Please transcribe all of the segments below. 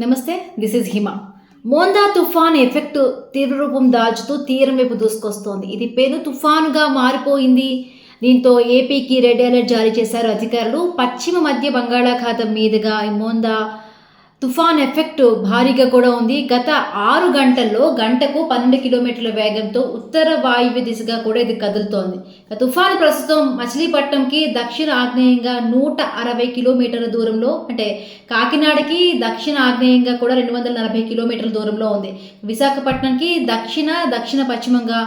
నమస్తే, this is హిమ. మోందా తుఫాన్ effect తీవ్రరూపం దాల్చుతూ తీరం వైపు దూసుకొస్తోంది. ఇది పెను తుఫానుగా మారిపోయింది. దీంతో ఏపీకి రెడ్ అలర్ట్ జారీ చేశారు అధికారులు. పశ్చిమ మధ్య బంగాళాఖాతం మీదుగా ఈ మోందా తుఫాన్ ఎఫెక్ట్ భారీగా కూడా ఉంది. గత 6 గంటల్లో గంటకు 12 కిలోమీటర్ల వేగంతో ఉత్తర వాయువ్య దిశగా కూడా ఇది కదులుతోంది. తుఫాను ప్రస్తుతం మచిలీపట్నంకి దక్షిణ ఆగ్నేయంగా 160 కిలోమీటర్ల దూరంలో, అంటే కాకినాడకి దక్షిణ ఆగ్నేయంగా కూడా 240 కిలోమీటర్ల దూరంలో ఉంది. విశాఖపట్నంకి దక్షిణ పశ్చిమంగా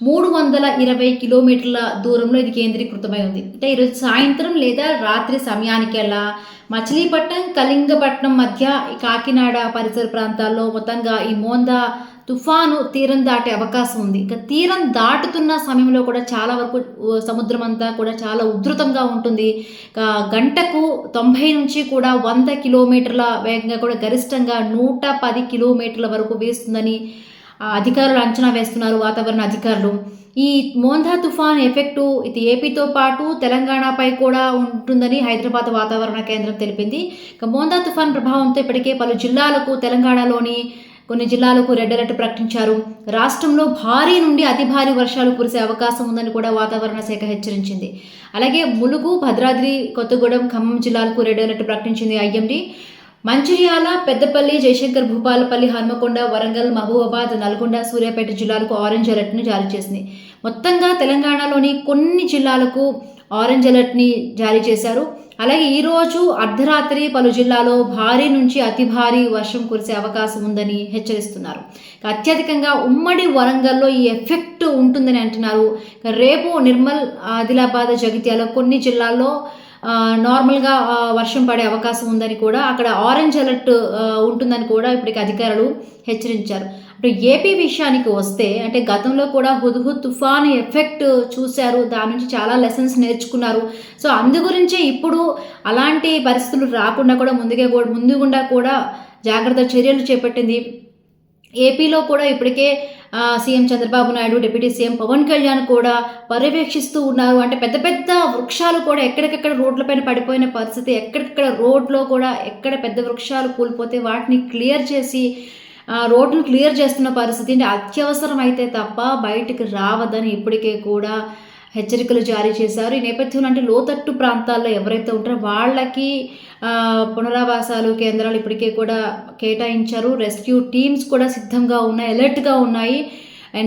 320 కిలోమీటర్ల దూరంలో ఇది కేంద్రీకృతమై ఉంది. అంటే ఈరోజు సాయంత్రం లేదా రాత్రి సమయానికెల్లా మచిలీపట్నం, కళింగపట్నం మధ్య కాకినాడ పరిసర ప్రాంతాల్లో మొత్తంగా ఈ మోందా తుఫాను తీరం దాటే అవకాశం ఉంది. ఇక తీరం దాటుతున్న సమయంలో కూడా చాలా వరకు సముద్రం అంతా కూడా చాలా ఉధృతంగా ఉంటుంది. గంటకు 90 నుంచి కూడా 100 కిలోమీటర్ల వేగంగా కూడా గరిష్టంగా 110 కిలోమీటర్ల వరకు వేస్తుందని అధికారులు అంచనా వేస్తున్నారు, వాతావరణ అధికారులు. ఈ మోందా తుఫాన్ ఎఫెక్టు ఇది ఏపీతో పాటు తెలంగాణపై కూడా ఉంటుందని హైదరాబాద్ వాతావరణ కేంద్రం తెలిపింది. ఇక మోందా తుఫాన్ ప్రభావంతో ఇప్పటికే పలు జిల్లాలకు, తెలంగాణలోని కొన్ని జిల్లాలకు రెడ్ అలర్ట్ ప్రకటించారు. రాష్ట్రంలో భారీ నుండి అతి భారీ వర్షాలు కురిసే అవకాశం ఉందని కూడా వాతావరణ శాఖ హెచ్చరించింది. అలాగే ములుగు, భద్రాద్రి కొత్తగూడెం, ఖమ్మం జిల్లాలకు రెడ్ అలర్ట్ ప్రకటించింది ఐఎండీ. మంచిర్యాల, పెద్దపల్లి, జయశంకర్, భూపాలపల్లి, హన్మకొండ, వరంగల్, మహబూబాబాద్, నల్గొండ, సూర్యాపేట జిల్లాలకు ఆరెంజ్ అలర్ట్ని జారీ చేసింది. మొత్తంగా తెలంగాణలోని కొన్ని జిల్లాలకు ఆరెంజ్ అలర్ట్ని జారీ చేశారు. అలాగే ఈరోజు అర్ధరాత్రి పలు జిల్లాలో భారీ నుంచి అతి భారీ వర్షం కురిసే అవకాశం ఉందని హెచ్చరిస్తున్నారు. అత్యధికంగా ఉమ్మడి వరంగల్లో ఈ ఎఫెక్ట్ ఉంటుందని అంటున్నారు. రేపు నిర్మల్, ఆదిలాబాద్, జగిత్యాల కొన్ని జిల్లాల్లో నార్మల్గా వర్షం పడే అవకాశం ఉందని కూడా, అక్కడ ఆరెంజ్ అలర్ట్ ఉంటుందని కూడా ఇప్పటికి అధికారులు హెచ్చరించారు. ఇప్పుడు ఏపీ విషయానికి వస్తే, అంటే గతంలో కూడా హుద్హుద్ తుఫాన్ ఎఫెక్ట్ చూశారు, దాని నుంచి చాలా లెసన్స్ నేర్చుకున్నారు. సో అందు గురించే ఇప్పుడు అలాంటి పరిస్థితులు రాకుండా కూడా ముందుగుండా కూడా జాగ్రత్త చర్యలు చేపట్టింది. ఏపీలో కూడా ఇప్పటికే CM Chandrababu Naidu, deputy CM Pawan Kalyan కూడా పర్యవేక్షిస్తూ ఉన్నారు. అంటే పెద్ద పెద్ద వృక్షాలు కూడా ఎక్కడికెక్కడ రోడ్లపైన పడిపోయిన పరిస్థితి, ఎక్కడికక్కడ రోడ్లో కూడా ఎక్కడ పెద్ద వృక్షాలు కూలిపోతే వాటిని క్లియర్ చేసి రోడ్లను క్లియర్ చేస్తున్న పరిస్థితి. అత్యవసరం అయితే తప్ప బయటికి రావద్దని ఇప్పటికే కూడా హెచ్చరికలు జారీ చేశారు. ఈ నేపథ్యంలో అంటే లోతట్టు ప్రాంతాల్లో ఎవరైతే ఉంటారో వాళ్ళకి పునరావాసాలు కేంద్రాలు ఇప్పటికే కూడా కేటాయించారు. రెస్క్యూ టీమ్స్ కూడా సిద్ధంగా ఉన్నాయి, అలర్ట్గా ఉన్నాయి.